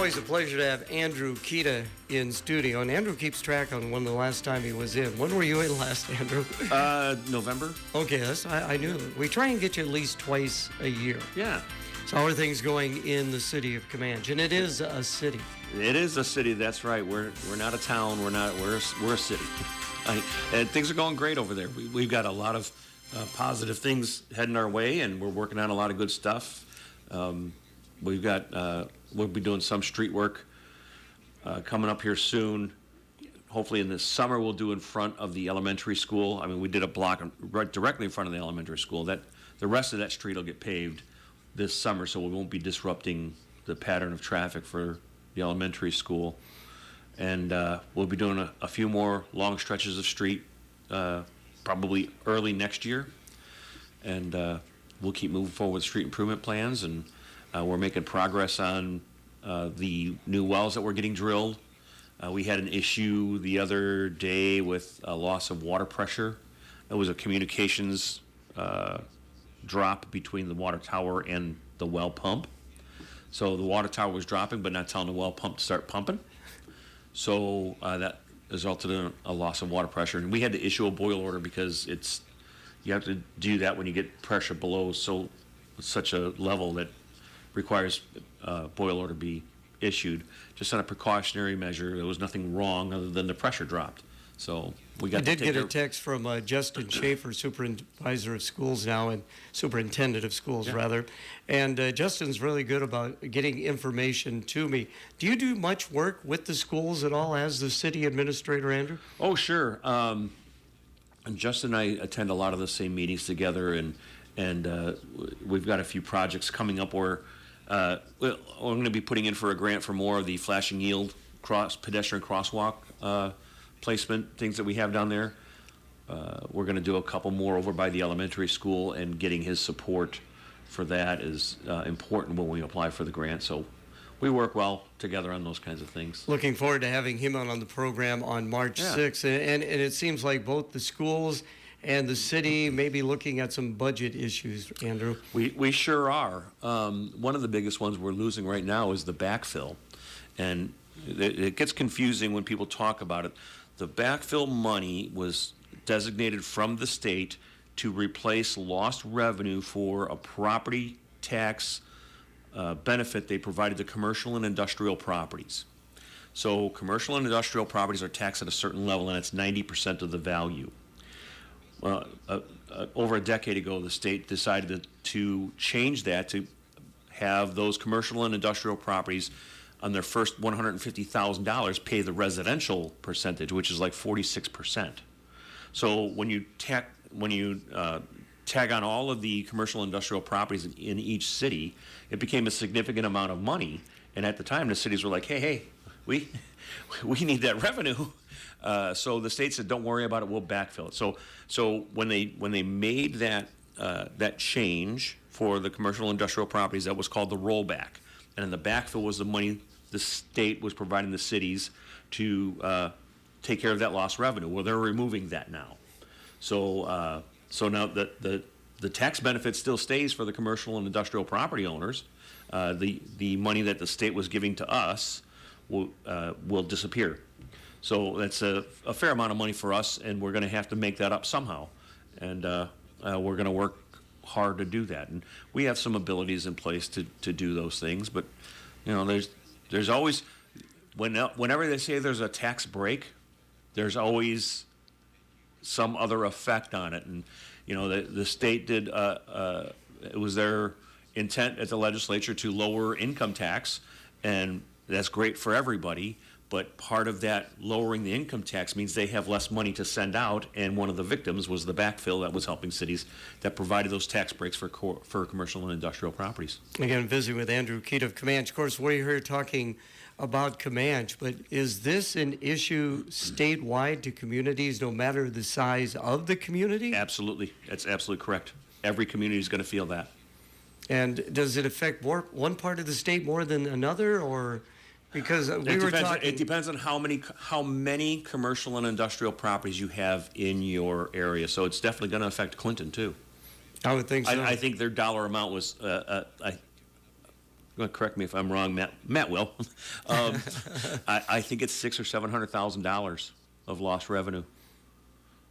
always a pleasure to have Andrew Kida in studio. And Andrew keeps track on when the last time he was in. When were you in last, Andrew? November. Okay, I knew. We try and get you at least twice a year. Yeah. So how are things going in the city of Camanche? And it is a city. It is a city. That's right. We're not a town. We're a city. And things are going great over there. We've got a lot of positive things heading our way, and we're working on a lot of good stuff. We'll be doing some street work coming up here soon. Hopefully in the summer we'll do in front of the elementary school. I mean, we did a block right directly in front of the elementary school. The rest of that street will get paved this summer, so we won't be disrupting the pattern of traffic for the elementary school. And we'll be doing a few more long stretches of street probably early next year. And we'll keep moving forward with street improvement plans, and we're making progress on the new wells that we're getting drilled. We had an issue the other day with a loss of water pressure. It was a communications drop between the water tower and the well pump. So the water tower was dropping, but not telling the well pump to start pumping. So that resulted in a loss of water pressure. And we had to issue a boil order because you have to do that when you get pressure below such a level that requires boil order be issued, just on a precautionary measure. There was nothing wrong other than the pressure dropped. So we got. I did get a text from Justin Schaefer, supervisor of schools now, and superintendent of schools rather. And Justin's really good about getting information to me. Do you do much work with the schools at all as the city administrator, Andrew? Oh, sure. And Justin and I attend a lot of the same meetings together, and we've got a few projects coming up where I'm going to be putting in for a grant for more of the flashing yield pedestrian crosswalk placement things that we have down there. We're going to do a couple more over by the elementary school, and getting his support for that is important when we apply for the grant. So we work well together on those kinds of things. Looking forward to having him on the program on March 6th. And it seems like both the schools and the city may be looking at some budget issues, Andrew. We sure are. One of the biggest ones we're losing right now is the backfill. And it gets confusing when people talk about it. The backfill money was designated from the state to replace lost revenue for a property tax benefit they provided to commercial and industrial properties. So commercial and industrial properties are taxed at a certain level, and it's 90% of the value. Over a decade ago, the state decided to change that to have those commercial and industrial properties on their first $150,000 pay the residential percentage, which is like 46%. So when you tag on all of the commercial industrial properties in each city, it became a significant amount of money. And at the time, the cities were like, hey, we need that revenue. So the state said, don't worry about it, we'll backfill it. So when they made that change for the commercial industrial properties, that was called the rollback. And the backfill was the money the state was providing the cities to take care of that lost revenue. Well, they're removing that now. So now the tax benefit still stays for the commercial and industrial property owners. The money that the state was giving to us will disappear. So that's a fair amount of money for us, and we're going to have to make that up somehow. And we're going to work hard to do that. And we have some abilities in place to do those things. But, there's always, whenever they say there's a tax break, there's always some other effect on it. And, the state did, it was their intent at the legislature to lower income tax, and that's great for everybody. But part of that lowering the income tax means they have less money to send out, and one of the victims was the backfill that was helping cities that provided those tax breaks for commercial and industrial properties. Again, visiting with Andrew Kida of Camanche. Of course, we're here talking about Camanche, but is this an issue statewide to communities, no matter the size of the community? Absolutely. That's absolutely correct. Every community is going to feel that. And does it affect one part of the state more than another, or... Because it depends on how many commercial and industrial properties you have in your area. So it's definitely going to affect Clinton too. I would think so. I think their dollar amount was correct me if I'm wrong, Matt will. I think it's $600,000 or $700,000 of lost revenue.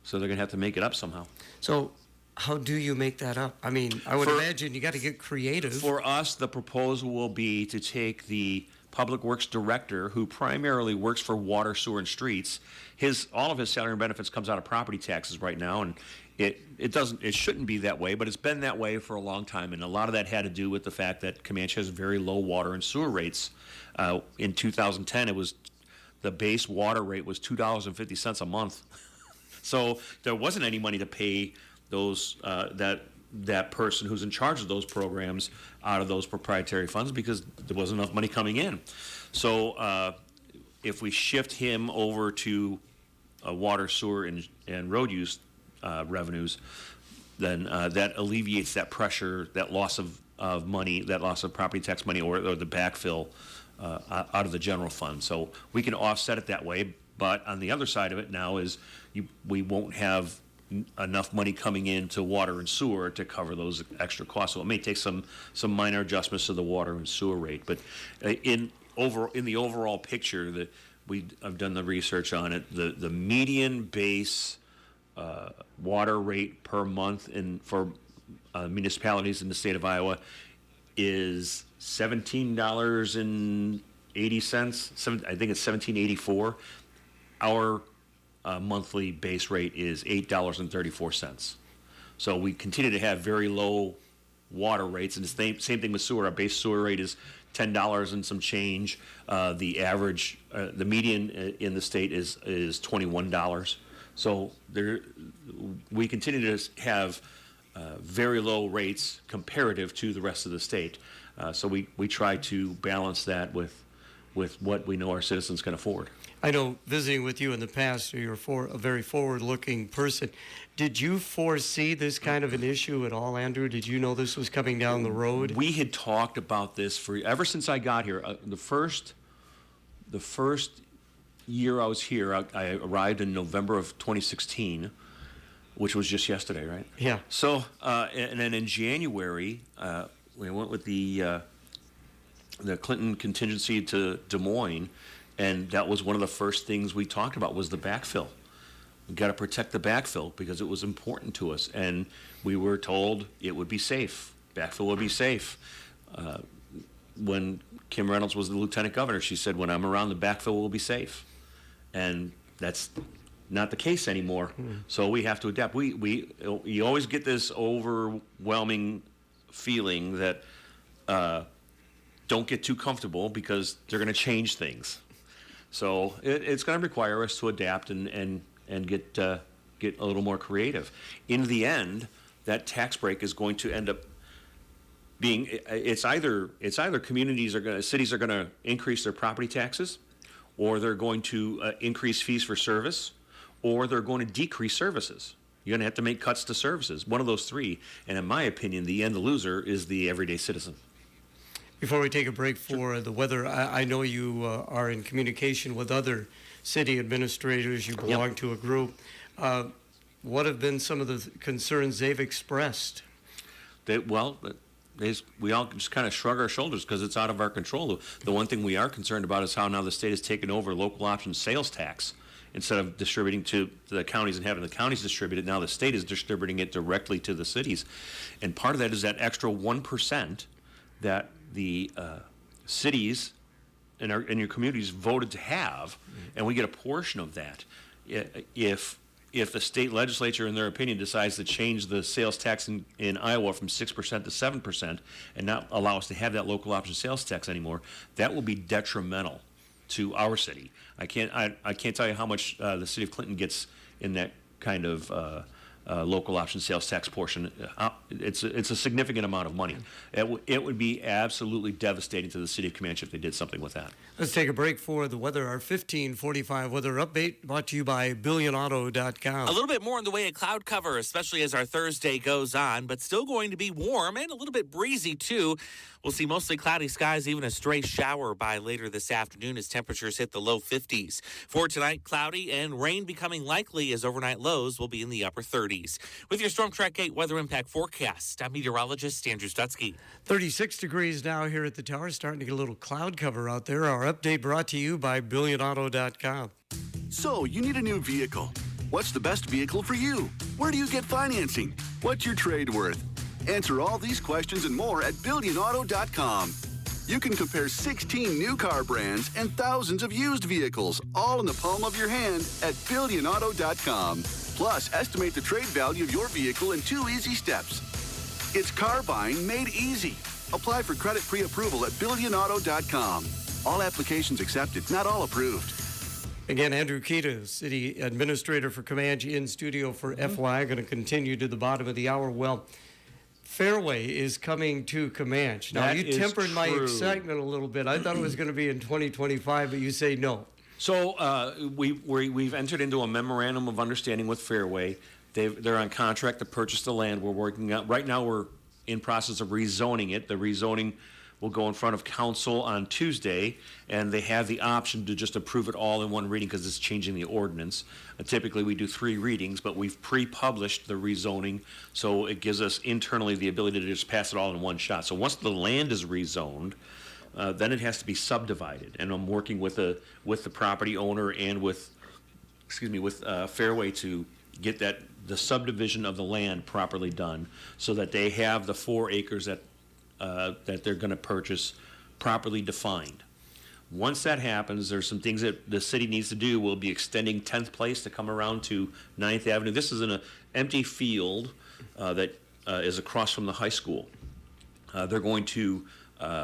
So they're going to have to make it up somehow. So how do you make that up? I mean, I would imagine you got to get creative. For us, the proposal will be to take the Public Works Director, who primarily works for water, sewer, and streets. All of his salary and benefits comes out of property taxes right now, and it shouldn't be that way, but it's been that way for a long time, and a lot of that had to do with the fact that Camanche has very low water and sewer rates. In 2010, the base water rate was $2.50 a month, so there wasn't any money to pay those that person who's in charge of those programs out of those proprietary funds because there wasn't enough money coming in. So if we shift him over to water, sewer, and road use revenues, then that alleviates that pressure, that loss of money, that loss of property tax money, or the backfill out of the general fund. So we can offset it that way. But on the other side of it now is we won't have enough money coming into water and sewer to cover those extra costs. So it may take some minor adjustments to the water and sewer rate. But in the overall picture, that I've done the research on it, the median base water rate per month for municipalities in the state of Iowa is $17.80. I think it's $17.84. Our monthly base rate is $8.34. So we continue to have very low water rates, and the same thing with sewer. Our base sewer rate is $10 and some change. The average, the median in the state is $21. So we continue to have very low rates comparative to the rest of the state. So we try to balance that with what we know our citizens can afford. I know, visiting with you in the past, you're a very forward-looking person. Did you foresee this kind of an issue at all, Andrew? Did you know this was coming down the road? We had talked about this ever since I got here. The first year I was here, I arrived in November of 2016, which was just yesterday, right? Yeah. So, and then in January, we went with the Clinton contingency to Des Moines. And that was one of the first things we talked about was the backfill. We got to protect the backfill because it was important to us. And we were told it would be safe. Backfill would be safe. When Kim Reynolds was the lieutenant governor, she said, when I'm around, the backfill will be safe. And that's not the case anymore. So we have to adapt. You always get this overwhelming feeling that don't get too comfortable because they're going to change things. So it's going to require us to adapt and get a little more creative. In the end, that tax break is going to end up being it's either cities are going to increase their property taxes, or they're going to increase fees for service, or they're going to decrease services. You're going to have to make cuts to services. One of those three. And in my opinion, the loser is the everyday citizen. Before we take a break for the weather, I know you are in communication with other city administrators. You belong to a group. What have been some of the concerns they've expressed? We all just kind of shrug our shoulders because it's out of our control. The one thing we are concerned about is how now the state has taken over local option sales tax. Instead of distributing to the counties and having the counties distribute it, now the state is distributing it directly to the cities. And part of that is that extra 1% that the cities and your communities voted to have, and we get a portion of that. If the state legislature, in their opinion, decides to change the sales tax in Iowa from 6% to 7% and not allow us to have that local option sales tax anymore, that will be detrimental to our city. I can't tell you how much the city of Clinton gets in that kind of local option sales tax portion. It's a significant amount of money. It would be absolutely devastating to the city of Camanche if they did something with that. Let's take a break for the weather. Our 1545 weather update brought to you by BillionAuto.com. A little bit more in the way of cloud cover, especially as our Thursday goes on, but still going to be warm and a little bit breezy too. We'll We'll see mostly cloudy skies, even a stray shower by later this afternoon as temperatures hit the low 50s. For tonight, cloudy and rain becoming likely as overnight lows will be in the upper 30s. With your Storm Track 8 weather impact forecast, I'm meteorologist Andrew Stutzky. 36 degrees now here at the tower, starting to get a little cloud cover out there. Our update brought to you by BillionAuto.com. So, you need a new vehicle. What's the best vehicle for you? Where do you get financing? What's your trade worth? Answer all these questions and more at BillionAuto.com. You can compare 16 new car brands and thousands of used vehicles, all in the palm of your hand at BillionAuto.com. Plus, estimate the trade value of your vehicle in 2 easy steps. It's car buying made easy. Apply for credit pre-approval at BillionAuto.com. All applications accepted, not all approved. Again, Andrew Kida, City Administrator for Camanche, in studio for FY. Going to continue to the bottom of the hour. Well, Fairway is coming to Camanche. Now, you tempered my excitement a little bit. I thought it was going to be in 2025, but you say no. So we've entered into a memorandum of understanding with Fairway. They're on contract to purchase the land. We're working out right now. We're in process of rezoning it. The rezoning will go in front of council on Tuesday, and they have the option to just approve it all in one reading because it's changing the ordinance. Typically, we do 3 readings, but we've pre-published the rezoning, so it gives us internally the ability to just pass it all in one shot. So once the land is rezoned, then it has to be subdivided, and I'm working with the property owner and with Fairway to get the subdivision of the land properly done, so that they have the 4 acres that they're going to purchase properly defined. Once that happens, there's some things that the city needs to do. We'll be extending 10th Place to come around to 9th Avenue. This is in an empty field that is across from the high school. They're going to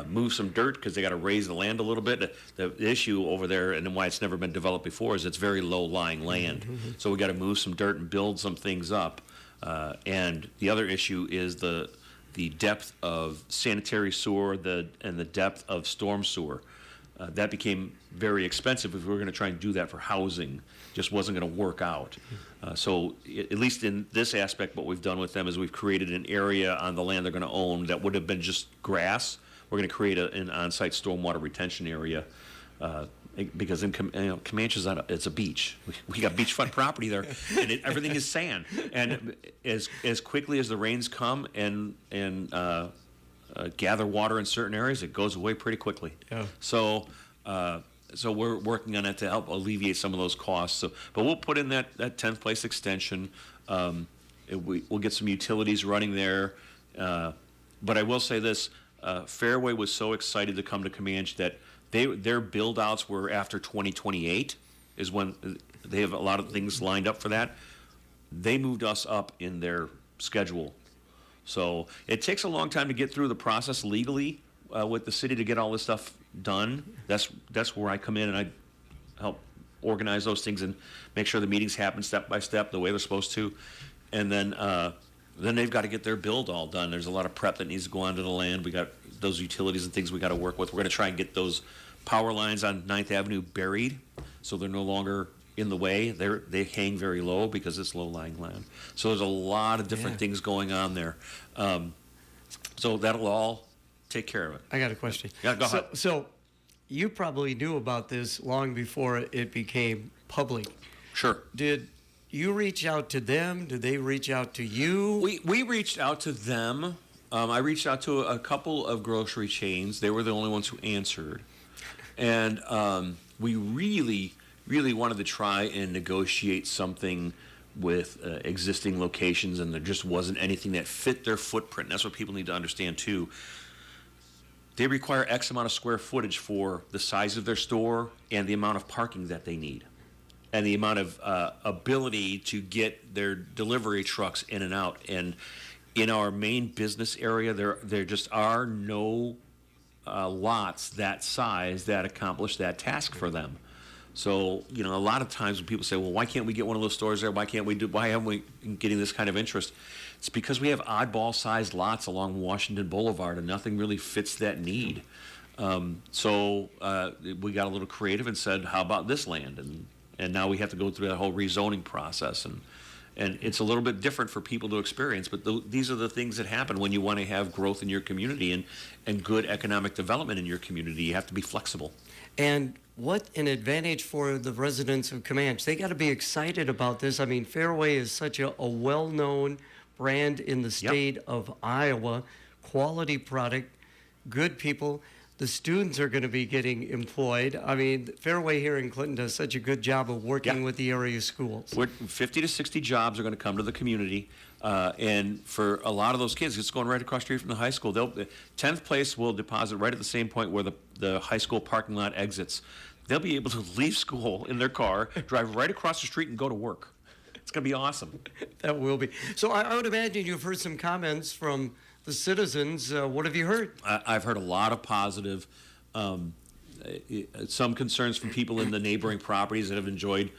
move some dirt because they got to raise the land a little bit. The issue over there, and why it's never been developed before, is it's very low-lying land. So we got to move some dirt and build some things up. And the other issue is the depth of sanitary sewer and the depth of storm sewer. That became very expensive if we were going to try and do that for housing. Just wasn't going to work out. So at least in this aspect, what we've done with them is we've created an area on the land they're going to own that would have been just grass. We're going to create an on-site stormwater retention area because in Camanche it's a beach. We got beachfront property there, and everything is sand. And as quickly as the rains come and gather water in certain areas, it goes away pretty quickly. Yeah. So we're working on it to help alleviate some of those costs. But we'll put in that 10th Place extension. We'll get some utilities running there. But I will say this. Fairway was so excited to come to Camanche that their build-outs were after 2028 is when they have a lot of things lined up for that. They moved us up in their schedule. So it takes a long time to get through the process legally with the city to get all this stuff done. That's where I come in and I help organize those things and make sure the meetings happen step by step the way they're supposed to. And then they've got to get their build all done. There's a lot of prep that needs to go onto the land. We got those utilities and things we got to work with. We're going to try and get those power lines on 9th Avenue buried so they're no longer in the way. They hang very low because it's low-lying land. So there's a lot of different things going on there. So that'll all take care of it. I got a question. Yeah, go ahead. So you probably knew about this long before it became public. Sure. Did you reach out to them? Did they reach out to you? We reached out to them. I reached out to a couple of grocery chains. They were the only ones who answered. And we really, really wanted to try and negotiate something with existing locations, and there just wasn't anything that fit their footprint. That's what people need to understand, too. They require X amount of square footage for the size of their store and the amount of parking that they need, and the amount of ability to get their delivery trucks in and out. And in our main business area, there just are no lots that size that accomplish that task for them. So, a lot of times when people say, well, why can't we get one of those stores there? Why haven't we getting this kind of interest? It's because we have oddball-sized lots along Washington Boulevard, and nothing really fits that need. So we got a little creative and said, how about this land? And now we have to go through that whole rezoning process. And it's a little bit different for people to experience, but these are the things that happen when you want to have growth in your community and good economic development in your community. You have to be flexible. And what an advantage for the residents of Camanche. They got to be excited about this. I mean, Fairway is such a well-known brand in the state of Iowa. Quality product, good people. The students are going to be getting employed. I mean, Fairway here in Clinton does such a good job of working with the area schools. 50 to 60 jobs are going to come to the community. And for a lot of those kids, it's going right across the street from the high school. 10th place will deposit right at the same point where the high school parking lot exits. They'll be able to leave school in their car, drive right across the street, and go to work. It's going to be awesome. That will be. So I would imagine you've heard some comments from the citizens. What have you heard? I've heard a lot of positive, some concerns from people in the neighboring properties that have enjoyed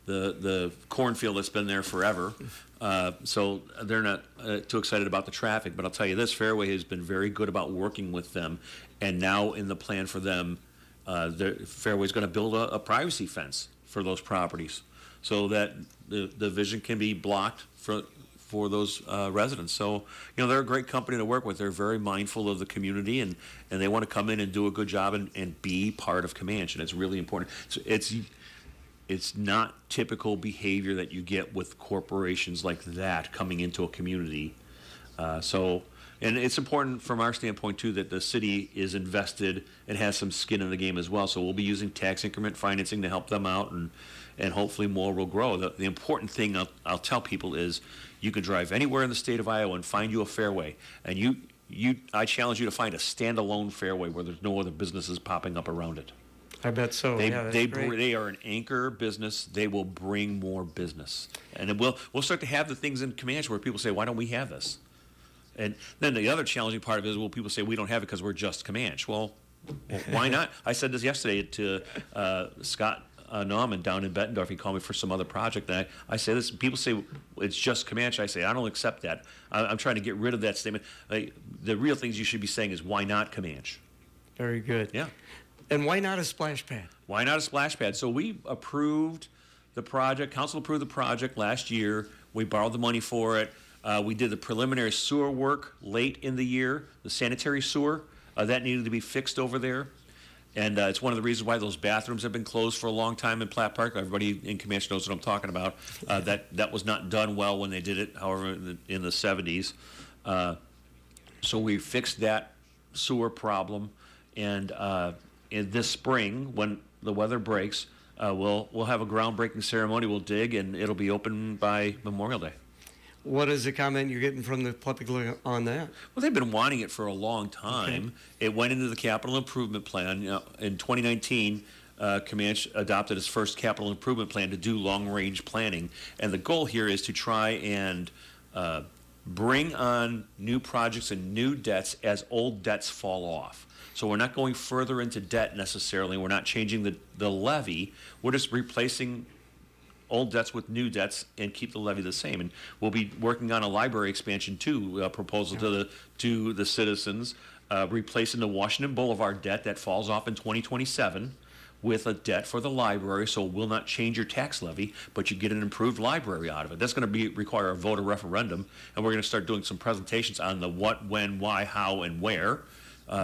the cornfield that's been there forever. So they're not too excited about the traffic. But I'll tell you this, Fairway has been very good about working with them. And now in the plan for them, Fairway's going to build a privacy fence for those properties so that the vision can be blocked for those residents. So, they're a great company to work with. They're very mindful of the community, and they want to come in and do a good job and be part of Camanche, and it's really important. So it's not typical behavior that you get with corporations like that coming into a community. And it's important from our standpoint, too, that the city is invested and has some skin in the game as well. So we'll be using tax increment financing to help them out, and hopefully more will grow. The important thing I'll tell people is you can drive anywhere in the state of Iowa and find you a Fairway. And I challenge you to find a standalone Fairway where there's no other businesses popping up around it. I bet so. They are an anchor business. They will bring more business. And we'll start to have the things in Camanche where people say, why don't we have this? And then the other challenging part of it is, people say we don't have it because we're just Camanche. Well, why not? I said this yesterday to Scott Nauman down in Bettendorf. He called me for some other project. And I say this, people say it's just Camanche. I say, I don't accept that. I'm trying to get rid of that statement. The real things you should be saying is, why not Camanche? Very good. Yeah. And why not a splash pad? Why not a splash pad? So we approved the project. Council approved the project last year. We borrowed the money for it. We did the preliminary sewer work late in the year, the sanitary sewer. That needed to be fixed over there. And it's one of the reasons why those bathrooms have been closed for a long time in Platt Park. Everybody in Camanche knows what I'm talking about. That was not done well when they did it, however, in the 70s. So we fixed that sewer problem. And in this spring, when the weather breaks, we'll have a groundbreaking ceremony. We'll dig, and it'll be open by Memorial Day. What is the comment you're getting from the public on that? Well, they've been wanting it for a long time. Okay. It went into the capital improvement plan. In 2019, Camanche adopted its first capital improvement plan to do long-range planning. And the goal here is to try and bring on new projects and new debts as old debts fall off. So we're not going further into debt necessarily. We're not changing the levy. We're just replacing old debts with new debts and keep the levy the same. And we'll be working on a library expansion too, proposal to the citizens, replacing the Washington Boulevard debt that falls off in 2027 with a debt for the library. So it will not change your tax levy, but you get an improved library out of it. That's going to require a voter referendum, and we're going to start doing some presentations on the what, when, why, how, and where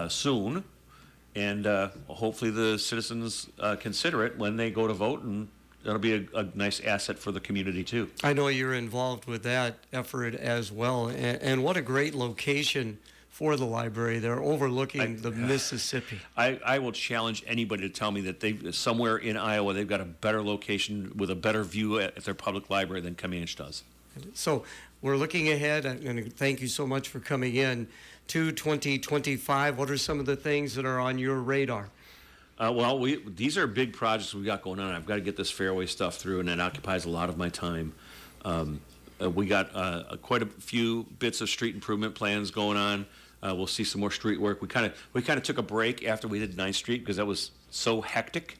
soon. And hopefully the citizens consider it when they go to vote, and that'll be a nice asset for the community, too. I know you're involved with that effort as well. And what a great location for the library. They're overlooking the Mississippi. I will challenge anybody to tell me that somewhere in Iowa they've got a better location with a better view at their public library than Camanche does. So we're looking ahead, and thank you so much for coming in to 2025. What are some of the things that are on your radar? These are big projects we've got going on. I've got to get this Fairway stuff through, and that occupies a lot of my time. We got quite a few bits of street improvement plans going on. We'll see some more street work. We kind of took a break after we did 9th Street because that was so hectic.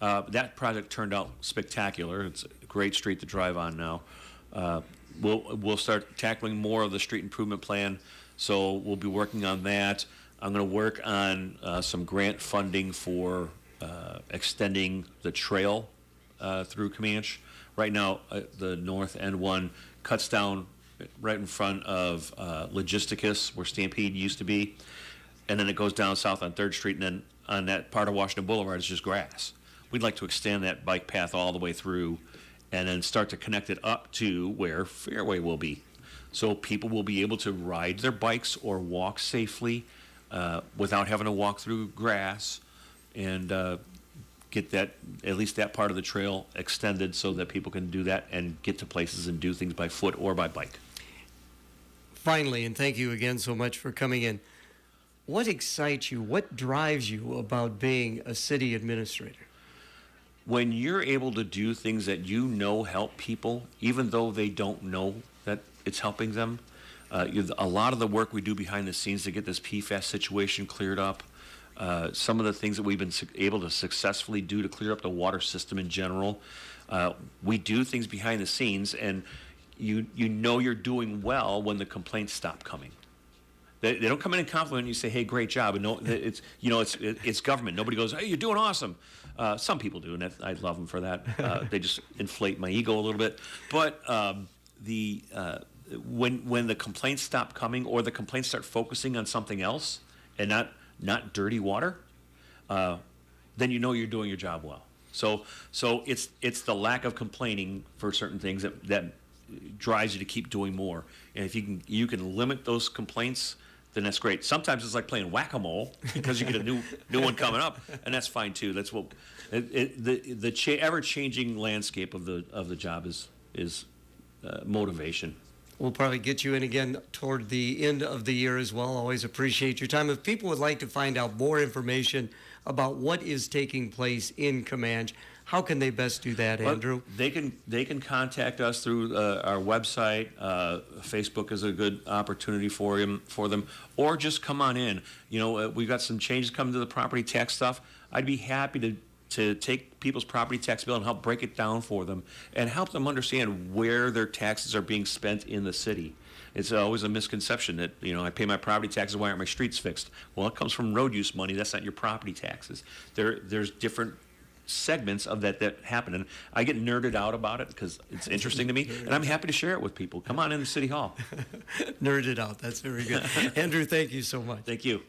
That project turned out spectacular. It's a great street to drive on now. We'll start tackling more of the street improvement plan, so we'll be working on that. I'm going to work on some grant funding for extending the trail through Camanche. Right now, the North End one cuts down right in front of Logisticus, where Stampede used to be, and then it goes down south on 3rd Street, and then on that part of Washington Boulevard is just grass. We'd like to extend that bike path all the way through and then start to connect it up to where Fairway will be. So people will be able to ride their bikes or walk safely without having to walk through grass, and get that, at least that part of the trail extended so that people can do that and get to places and do things by foot or by bike. Finally, and thank you again so much for coming in, what excites you, what drives you about being a city administrator? When you're able to do things that you know help people, even though they don't know that it's helping them, a lot of the work we do behind the scenes to get this PFAS situation cleared up, some of the things that we've been able to successfully do to clear up the water system in general, we do things behind the scenes, and you know you're doing well when the complaints stop coming. They don't come in and compliment you, say, "Hey, great job," and no, it's government. Nobody goes, "Hey, you're doing awesome." Some people do, and I love them for that. They just inflate my ego a little bit. But when the complaints stop coming, or the complaints start focusing on something else and not dirty water, then you know you're doing your job well. So it's the lack of complaining for certain things that drives you to keep doing more. And if you can limit those complaints, then that's great. Sometimes it's like playing whack-a-mole because you get a new one coming up, and that's fine too. That's what the ever-changing landscape of the job is motivation. We'll probably get you in again toward the end of the year as well. Always appreciate your time. If people would like to find out more information about what is taking place in Camanche, how can they best do that, Andrew? They can contact us through our website. Facebook is a good opportunity for them, or just come on in. We've got some changes coming to the property tax stuff. I'd be happy to take people's property tax bill and help break it down for them and help them understand where their taxes are being spent in the city. It's always a misconception that, I pay my property taxes, why aren't my streets fixed? Well, it comes from road use money. That's not your property taxes. There's different segments of that happen, and I get nerded out about it because it's interesting to me, and I'm happy to share it with people. Come on in to City Hall. Nerded out. That's very good. Andrew, thank you so much. Thank you.